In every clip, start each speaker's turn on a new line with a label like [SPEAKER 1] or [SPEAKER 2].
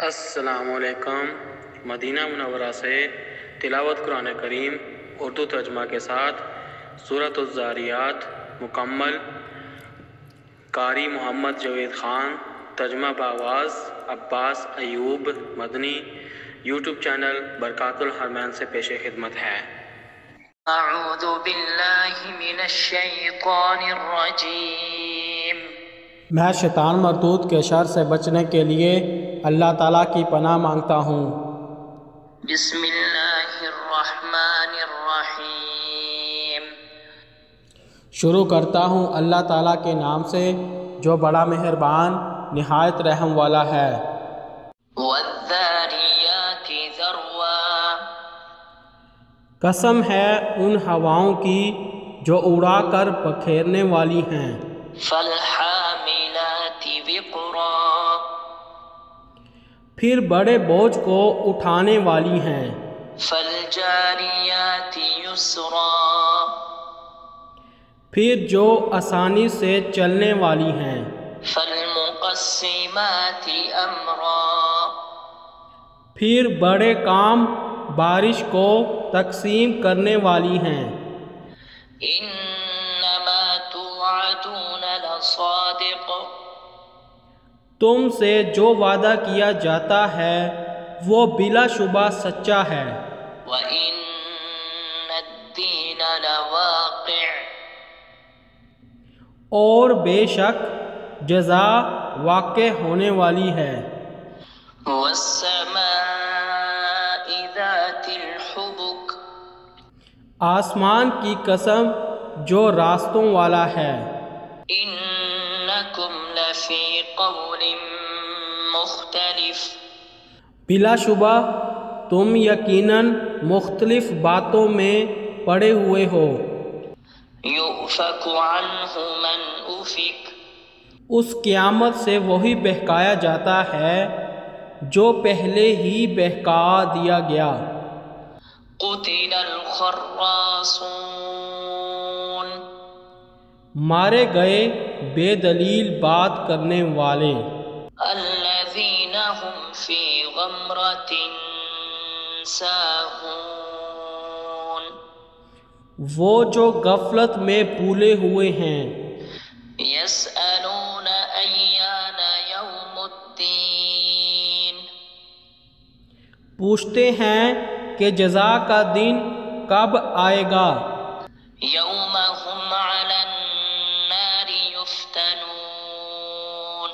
[SPEAKER 1] السلام علیکم۔ مدینہ منورہ سے تلاوت قرآن کریم اردو ترجمہ کے ساتھ سورۃ الذاریات مکمل، قاری محمد جاوید خان، ترجمہ بآواز عباس ایوب مدنی، یوٹیوب چینل برکات الحرمین سے پیش خدمت ہے۔
[SPEAKER 2] اعوذ باللہ من الشیطان الرجیم۔
[SPEAKER 3] میں شیطان مردود کے شر سے بچنے کے لیے اللہ تعالیٰ کی پناہ مانگتا ہوں۔
[SPEAKER 2] بسم اللہ الرحمن الرحیم۔
[SPEAKER 3] شروع کرتا ہوں اللہ تعالیٰ کے نام سے جو بڑا مہربان نہایت رحم والا ہے۔
[SPEAKER 2] والذاریات ذروا۔
[SPEAKER 3] قسم ہے ان ہواؤں کی جو اڑا کر بکھیرنے والی ہیں۔
[SPEAKER 2] فالحاملات وقرا۔
[SPEAKER 3] پھر بڑے بوجھ کو اٹھانے والی ہیں۔
[SPEAKER 2] فالجاریات یسرا۔
[SPEAKER 3] پھر جو آسانی سے چلنے والی ہیں۔
[SPEAKER 2] فالمقسمات امرا۔
[SPEAKER 3] پھر بڑے کام بارش کو تقسیم کرنے والی ہیں۔
[SPEAKER 2] انما توعدون لصادق۔
[SPEAKER 3] تم سے جو وعدہ کیا جاتا ہے وہ بلا شبہ سچا ہے۔
[SPEAKER 2] وَإِنَّ الدِّينَ لَوَاقِعٌ۔
[SPEAKER 3] اور بے شک جزا واقع ہونے والی ہے۔
[SPEAKER 2] وَالسَّمَاءِ ذَاتِ الْحُبُكِ۔
[SPEAKER 3] آسمان کی قسم جو راستوں والا ہے۔
[SPEAKER 2] إِنَّكُمْ لَفِي قَوْلٍ مُخْتَلِفٍ۔
[SPEAKER 3] بلا شبہ تم یقیناً مختلف باتوں میں پڑے ہوئے ہو۔
[SPEAKER 2] يُؤْفَكُ عَنْهُ مَنْ أُفِكَ۔
[SPEAKER 3] اس قیامت سے وہی بہکایا جاتا ہے جو پہلے ہی بہکا دیا گیا۔
[SPEAKER 2] قُتِلَ الْخَرَّاصُونَ۔
[SPEAKER 3] مارے گئے بے دلیل بات کرنے والے۔
[SPEAKER 2] الَّذِينَ هُمْ فِي غَمْرَةٍ سَاهُونَ۔
[SPEAKER 3] وہ جو غفلت میں پھولے ہوئے ہیں۔
[SPEAKER 2] يَسْأَلُونَ أَيَّانَ يَوْمُ الدِّينِ۔
[SPEAKER 3] پوچھتے ہیں کہ جزا کا دن کب آئے گا۔
[SPEAKER 2] يَوْمَ هُمْ عَلَى النَّارِ يُفْتَنُونَ۔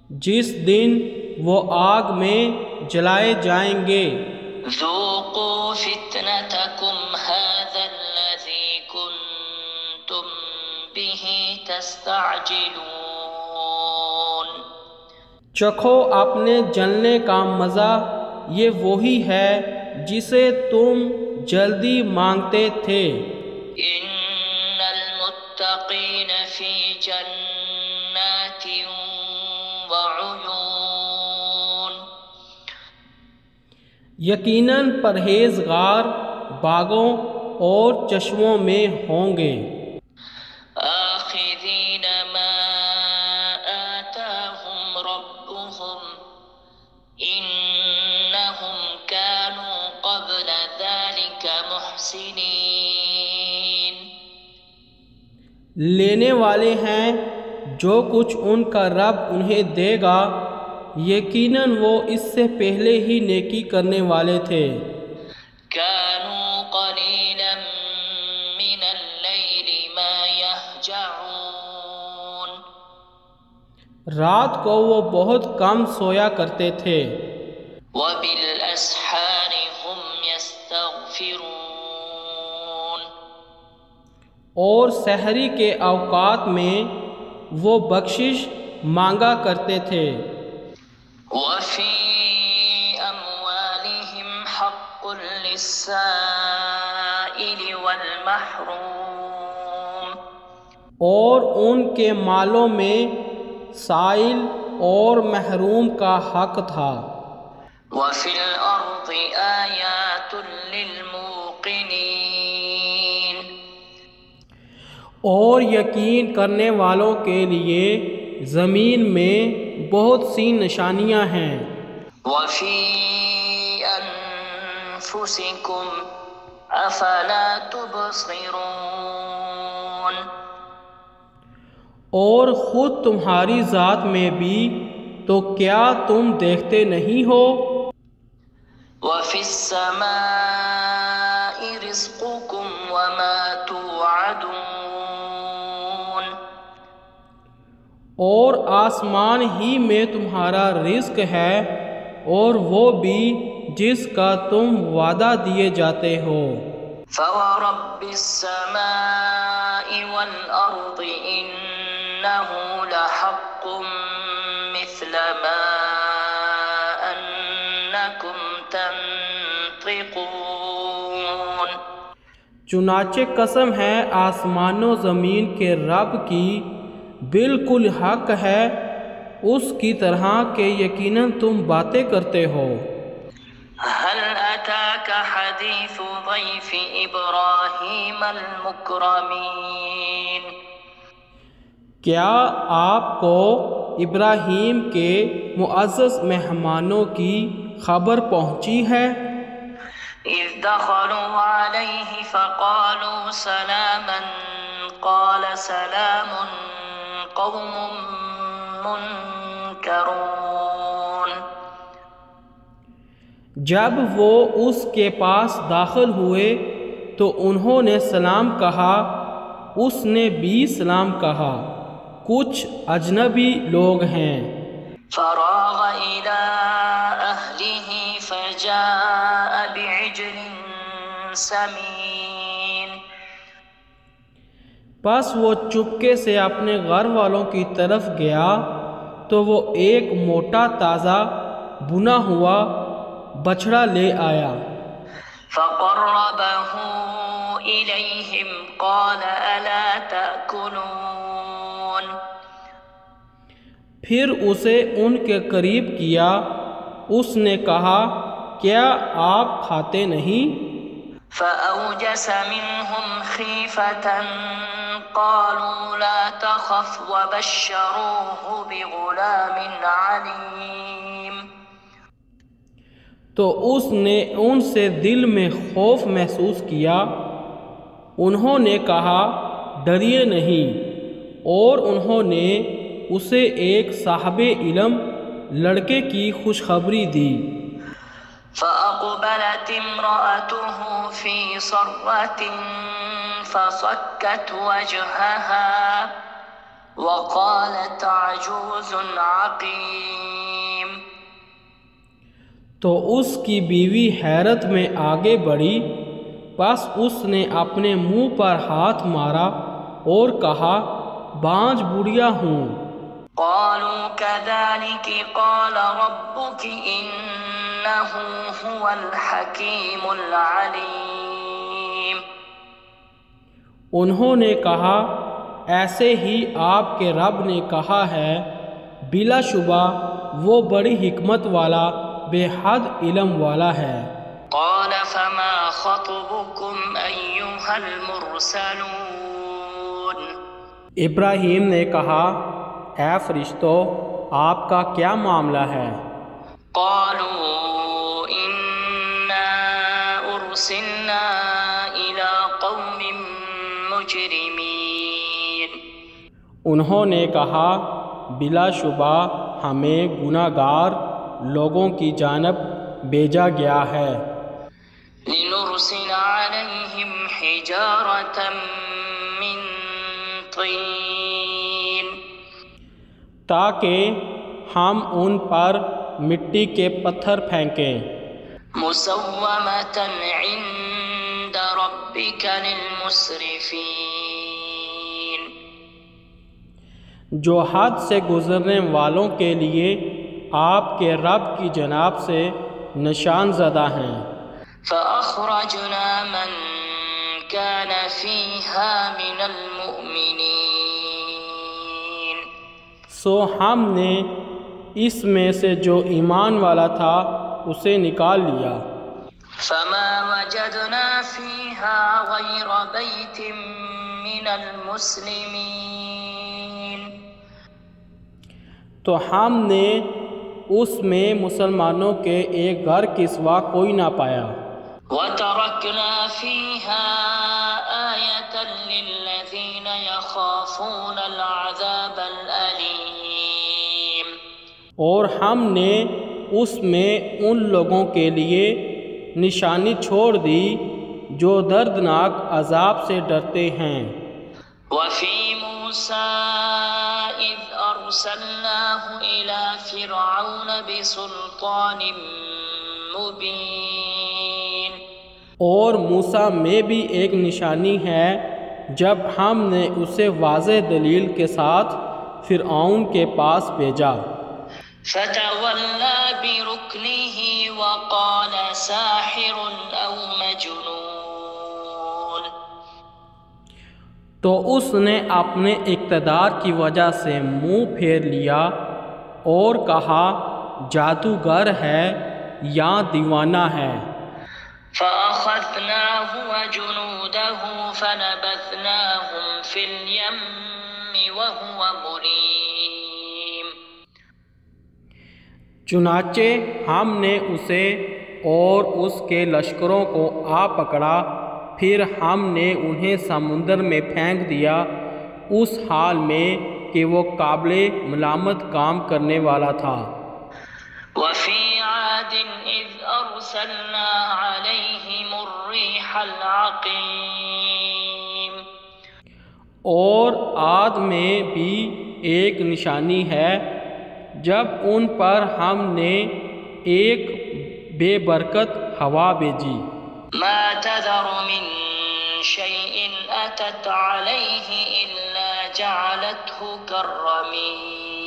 [SPEAKER 3] جس دن وہ آگ میں جلائے جائیں گے۔
[SPEAKER 2] ذُوقُوا فِتْنَتَكُمْ هَذَا الَّذِي كُنْتُمْ بِهِ تَسْتَعْجِلُونَ۔
[SPEAKER 3] چکھو اپنے جلنے کا مزہ، یہ وہی ہے جسے تم جلدی مانگتے تھے۔
[SPEAKER 2] إِنَّ الْمُتَّقِينَ فِي جَنَّاتٍ وَعُيُونٍ۔
[SPEAKER 3] یقیناً پرہیزگار باغوں اور چشموں میں ہوں گے۔
[SPEAKER 2] آخذین ما آتاہم ربهم انہم کانوا قبل ذلك محسنین۔
[SPEAKER 3] لینے والے ہیں جو کچھ ان کا رب انہیں دے گا، یقیناً وہ اس سے پہلے ہی نیکی کرنے والے تھے۔
[SPEAKER 2] كانوا قليلا من الليل ما يهجعون۔
[SPEAKER 3] رات کو وہ بہت کم سویا کرتے تھے۔
[SPEAKER 2] وبالأسحار هم يستغفرون۔
[SPEAKER 3] اور سحری کے اوقات میں وہ بخشش مانگا کرتے تھے۔
[SPEAKER 2] وفي أموالهم حق للسائل والمحروم۔
[SPEAKER 3] اور ان کے مالوں میں سائل اور محروم کا حق تھا۔
[SPEAKER 2] وفي الأرض آيات للموقنين۔
[SPEAKER 3] اور یقین کرنے والوں کے لیے زمین میں بہت سی نشانیاں ہیں۔
[SPEAKER 2] وفي أنفسكم أفلا تبصرون
[SPEAKER 3] اور خود تمہاری ذات میں بھی تو کیا تم دیکھتے نہیں ہو؟
[SPEAKER 2] وفي السماء رزقكم وما توعدون
[SPEAKER 3] اور آسمان ہی میں تمہارا رزق ہے اور وہ بھی جس کا تم وعدہ دیے جاتے ہو۔
[SPEAKER 2] فورب السماء والأرض إنه لحق مثل ما أنكم تنطقون
[SPEAKER 3] چنانچہ قسم ہے آسمان و زمین کے رب کی، بالکل حق ہے اس کی طرح کہ یقیناً تم باتیں کرتے ہو۔
[SPEAKER 2] هل أتاك حديث ضيف إبراهيم المكرمين
[SPEAKER 3] کیا آپ کو ابراہیم کے معزز مہمانوں کی خبر پہنچی ہے؟
[SPEAKER 2] إذ دخلوا عليه فقالوا سلاما قال سلام قوم منكرون
[SPEAKER 3] جب وہ اس کے پاس داخل ہوئے تو انہوں نے سلام کہا، اس نے بھی سلام کہا، کچھ اجنبی لوگ ہیں۔
[SPEAKER 2] فراغ إلى أهله فجاء بعجل سمين
[SPEAKER 3] پس وہ چپکے سے اپنے گھر والوں کی طرف گیا تو وہ ایک موٹا تازہ بنا ہوا بچڑا لے آیا۔
[SPEAKER 2] فقربه إليهم قال ألا تأكلون
[SPEAKER 3] پھر اسے ان کے قریب کیا، اس نے کہا کیا آپ کھاتے نہیں؟
[SPEAKER 2] فأوجس منهم خيفة قالوا لا تخف وبشروه بغلام عليم
[SPEAKER 3] تو اس نے ان سے دل میں خوف محسوس کیا، انہوں نے کہا ڈریے نہیں، اور انہوں نے اسے ایک صاحب علم لڑکے کی خوشخبری دی۔
[SPEAKER 2] فأقبلت امرأته في صرة فصكت وجهها وقالت عجوز عقيم
[SPEAKER 3] تو اس کی بیوی حیرت میں آگے بڑھی، پس اس نے اپنے منہ پر ہاتھ مارا اور کہا بانجھ بڑھیا ہوں۔
[SPEAKER 2] قالوا كذلك قال ربك إنه هو الحكيم العليم
[SPEAKER 3] انہوں نے کہا ایسے ہی آپ کے رب نے کہا ہے، بلا شبہ وہ بڑی حکمت والا بے حد علم والا ہے۔
[SPEAKER 2] قال فما خطبكم أيها المرسلون
[SPEAKER 3] ابراہیم نے کہا اے فرشتو آپ کا کیا معاملہ ہے؟
[SPEAKER 2] قالوا إنا أرسلنا إلى قوم مجرمين
[SPEAKER 3] انہوں نے کہا بلا شبہ ہمیں گناہ گار لوگوں کی جانب بھیجا گیا ہے۔
[SPEAKER 2] لنرسل عليهم حجارة من طين
[SPEAKER 3] تاکہ ہم ان پر مٹی کے پتھر پھینکیں،
[SPEAKER 2] مسومة عند ربك للمسرفين
[SPEAKER 3] جو حد سے گزرنے والوں کے لیے آپ کے رب کی جناب سے نشان زدہ ہیں۔
[SPEAKER 2] فأخرجنا من كان فيها من المؤمنين
[SPEAKER 3] سو ہم نے اس میں سے جو ایمان والا تھا اسے نکال لیا۔
[SPEAKER 2] فما وجدنا فيها غير بيت من المسلمين
[SPEAKER 3] تو ہم نے اس میں مسلمانوں کے ایک گھر کے سوا کوئی نہ پایا۔
[SPEAKER 2] وَتَرَكْنَا فِيهَا آيَةً لِلَّذِينَ يَخَافُونَ الْعَذَابَ الْأَلِيمَ،
[SPEAKER 3] اور ہم نے اس میں ان لوگوں کے لیے نشانی چھوڑ دی جو دردناک عذاب سے ڈرتے ہیں۔
[SPEAKER 2] وَفِي مُوسَىٰ إِذْ أَرْسَلْنَاهُ إِلَىٰ فِرْعَوْنَ بِسُلْطَانٍ مُّبِينٍ،
[SPEAKER 3] اور موسیٰ میں بھی ایک نشانی ہے جب ہم نے اسے واضح دلیل کے ساتھ فرعون کے پاس بھیجا۔
[SPEAKER 2] فَتَوَلَّىٰ بِرُكْنِهِ وَقَالَ سَاحِرٌ أَوْ مَجْنُونٌ،
[SPEAKER 3] تو اس نے اپنے اقتدار کی وجہ سے منہ پھیر لیا اور کہا جادوگر ہے یا دیوانہ ہے۔
[SPEAKER 2] فَأَخَذْنَاهُ وَجُنُودَهُ فَنَبَذْنَاهُمْ فِي الْيَمِّ وَهُوَ مُلِيمٌ،
[SPEAKER 3] چنانچہ ہم نے اسے اور اس کے لشکروں کو آ پکڑا، پھر ہم نے انہیں سمندر میں پھینک دیا اس حال میں کہ وہ قابل ملامت کام کرنے والا تھا۔
[SPEAKER 2] وَفِي عَادٍ إِذْ أَرْسَلْنَا عَلَيْهِمُ الرِّيحَ الْعَقِيمَ،
[SPEAKER 3] اور عاد میں بھی ایک نشانی ہے جب ان پر ہم نے ایک بے برکت ہوا بھیجی۔
[SPEAKER 2] مَا تَذَرُ مِن شَيْءٍ أَتَتْ عَلَيْهِ إِلَّا جَعَلَتْهُ كَالرَّمِيمِ،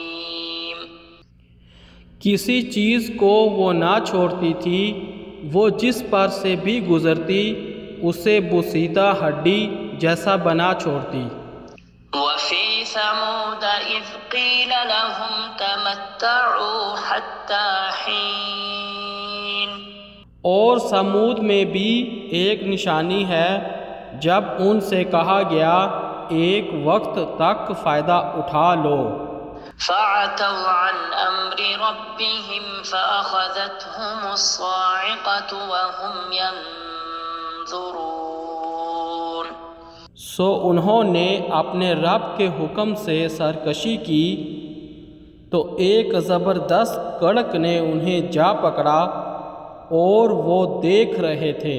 [SPEAKER 3] کسی چیز کو وہ نہ چھوڑتی تھی، وہ جس پر سے بھی گزرتی اسے بوسیدہ ہڈی جیسا بنا چھوڑتی۔
[SPEAKER 2] وَفِي ثَمُودَ إِذْ قِيلَ لَهُمْ تَمَتَّعُوا حَتَّىٰ حِينٍ،
[SPEAKER 3] اور سمود میں بھی ایک نشانی ہے جب ان سے کہا گیا ایک وقت تک فائدہ اٹھا لو۔
[SPEAKER 2] فَعَتَوْا عَنْ أَمْرِ رَبِّهِمْ فَأَخَذَتْهُمُ الصَّاعِقَةُ وَهُمْ يَنظُرُونَ،
[SPEAKER 3] سو انہوں نے اپنے رب کے حکم سے سرکشی کی تو ایک زبردست کڑک نے انہیں جا پکڑا اور وہ دیکھ رہے تھے۔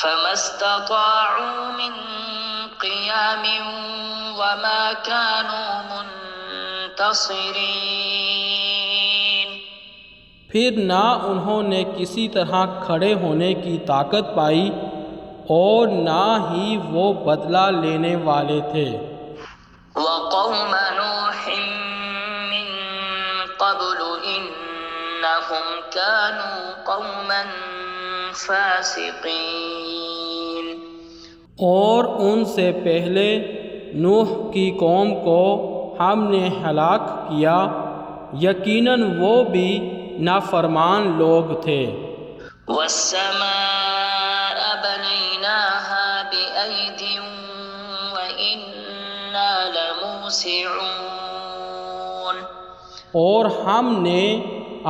[SPEAKER 2] فَمَا اسْتَطَاعُوا مِن قِيَامٍ وَمَا كَانُوا مُنتَصِرِينَ،
[SPEAKER 3] پھر نہ انہوں نے کسی طرح کھڑے ہونے کی طاقت پائی اور نہ ہی وہ بدلہ لینے والے تھے۔
[SPEAKER 2] وَقَوْمَ نُوحٍ مِّن قَبْلُ إِنَّهُمْ كَانُوا قَوْمًا فَاسِقِينَ،
[SPEAKER 3] اور ان سے پہلے نوح کی قوم کو ہم نے ہلاک کیا، یقیناً وہ بھی نافرمان لوگ تھے۔
[SPEAKER 2] وَالسَّمَاءَ بَنَيْنَاهَا بِأَيْدٍ وَإِنَّا لَمُوسِعُونَ،
[SPEAKER 3] اور ہم نے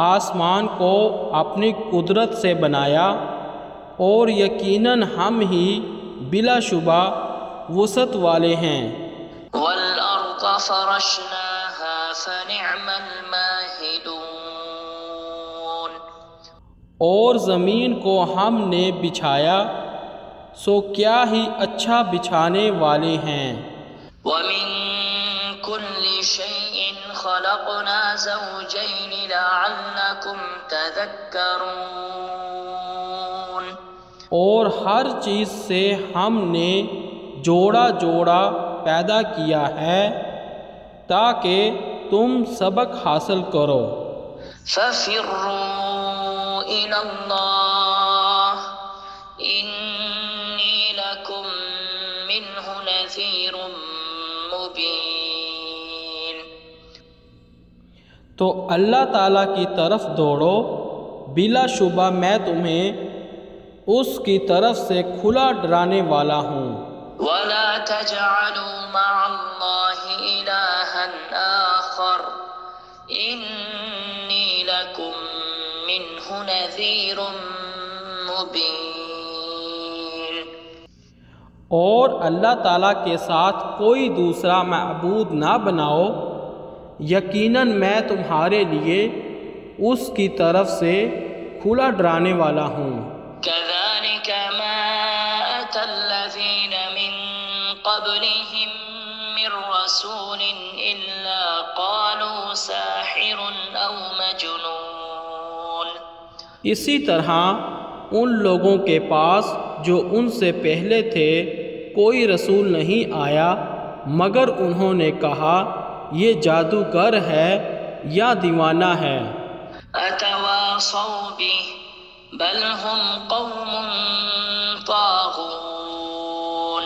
[SPEAKER 3] آسمان کو اپنی قدرت سے بنایا اور یقیناً ہم ہی بلا شبہ وسعت والے ہیں۔
[SPEAKER 2] وَالْأَرْضَ فَرَشْنَاهَا فَنِعْمَ الْمَاهِدُونَ،
[SPEAKER 3] اور زمین کو ہم نے بچھایا سو کیا ہی اچھا بچھانے والے ہیں۔
[SPEAKER 2] وَمِن كُلِّ شَيْءٍ خَلَقْنَا زَوْجَيْنِ لَعَلَّكُمْ تَذَكَّرُونَ،
[SPEAKER 3] اور ہر چیز سے ہم نے جوڑا جوڑا پیدا کیا ہے تاکہ تم سبق حاصل کرو۔
[SPEAKER 2] فَفِرُّوا إِلَى اللَّهِ إِنِّي لَكُمْ مِنْهُ نَذِيرٌ مُبِينٌ،
[SPEAKER 3] تو اللہ تعالیٰ کی طرف دوڑو، بلا شبہ میں تمہیں اس کی طرف سے کھلا ڈرانے والا ہوں۔
[SPEAKER 2] وَلَا تَجْعَلُوا مَعَ اللَّهِ إِلَٰهًا آخَرَ إِنِّي منه نذير مبين.
[SPEAKER 3] اور اللہ تعالیٰ کے ساتھ کوئی دوسرا معبود نہ بناؤ، یقیناً میں تمہارے لیے اس کی طرف سے کھلا ڈرانے والا ہوں۔
[SPEAKER 2] كذلك ما أتى الذين من قبلهم من رسول إلا قالوا ساحر أو مجنون.
[SPEAKER 3] اسی طرح ان لوگوں کے پاس جو ان سے پہلے تھے کوئی رسول نہیں آیا مگر انہوں نے کہا یہ جادوگر ہے یا دیوانہ ہے۔
[SPEAKER 2] أتواصوا به بل هم قوم طاغون.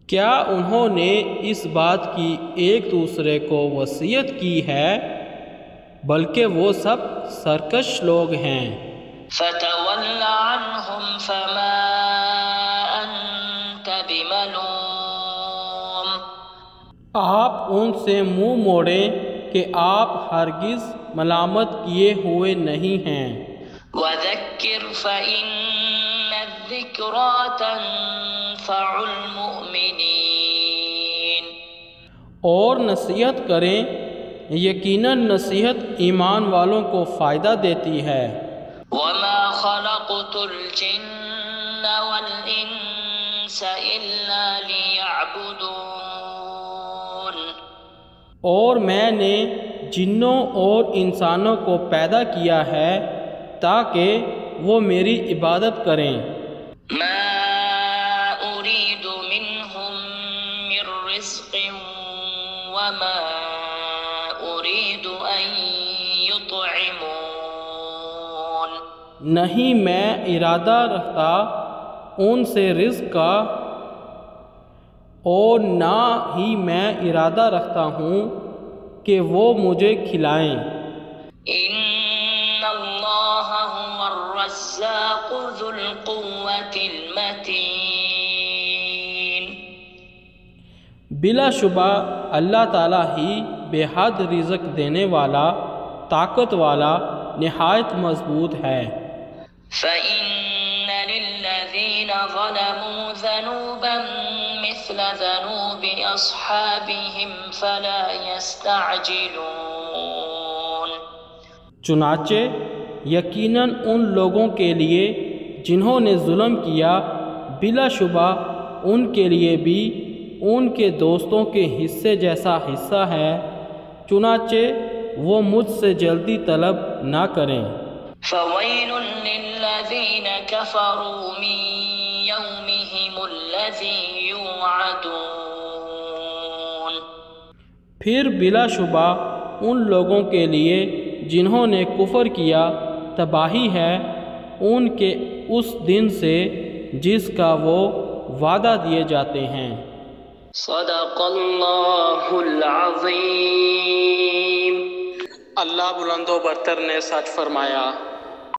[SPEAKER 3] کیا انہوں نے اس بات کی ایک دوسرے کو وصیت کی ہے؟ بلکہ وہ سب سرکش لوگ ہیں۔
[SPEAKER 2] فتول عنهم فما أنت بملوم.
[SPEAKER 3] آپ ان سے منہ موڑیں کہ آپ ہرگز ملامت کیے ہوئے نہیں ہیں۔
[SPEAKER 2] وذكر فإن الذكرى تنفع المؤمنين.
[SPEAKER 3] اور نصیحت کریں، یقیناً نصیحت ایمان والوں کو فائدہ دیتی ہے۔
[SPEAKER 2] وما خلقت الجن والإنس إلا ليعبدون.
[SPEAKER 3] اور میں نے جنوں اور انسانوں کو پیدا کیا ہے تاکہ وہ میری عبادت کریں۔
[SPEAKER 2] ما أريد منهم من رزق وما أريد أن يطعمون.
[SPEAKER 3] نہیں میں ارادہ رکھتا ان سے رزق کا اور نہ ہی میں ارادہ رکھتا ہوں کہ وہ مجھے کھلائیں۔
[SPEAKER 2] إن الله هو الرزاق ذو القوة المتين.
[SPEAKER 3] بلا شبہ اللہ تعالیٰ ہی بے حد رزق دینے والا، طاقت والا، نہایت مضبوط ہے۔
[SPEAKER 2] فإن للذين ظلموا ذنوبا مثل ذنوب أصحابهم فلا يستعجلون.
[SPEAKER 3] چنانچہ یقیناً ان لوگوں کے لیے جنہوں نے ظلم کیا بلا شبہ ان کے لیے بھی ان کے دوستوں کے حصے جیسا حصہ ہے، چنانچہ وہ مجھ سے جلدی طلب نہ کریں۔
[SPEAKER 2] فويل للذين كفروا من يومهم الذي يوعدون.
[SPEAKER 3] پھر بلا شبہ ان لوگوں کے لیے جنہوں نے کفر کیا تباہی ہے ان کے اس دن سے جس کا وہ وعدہ دیے جاتے ہیں۔
[SPEAKER 2] صدق اللہ العظیم.
[SPEAKER 1] اللہ بلند و برتر نے سچ فرمایا۔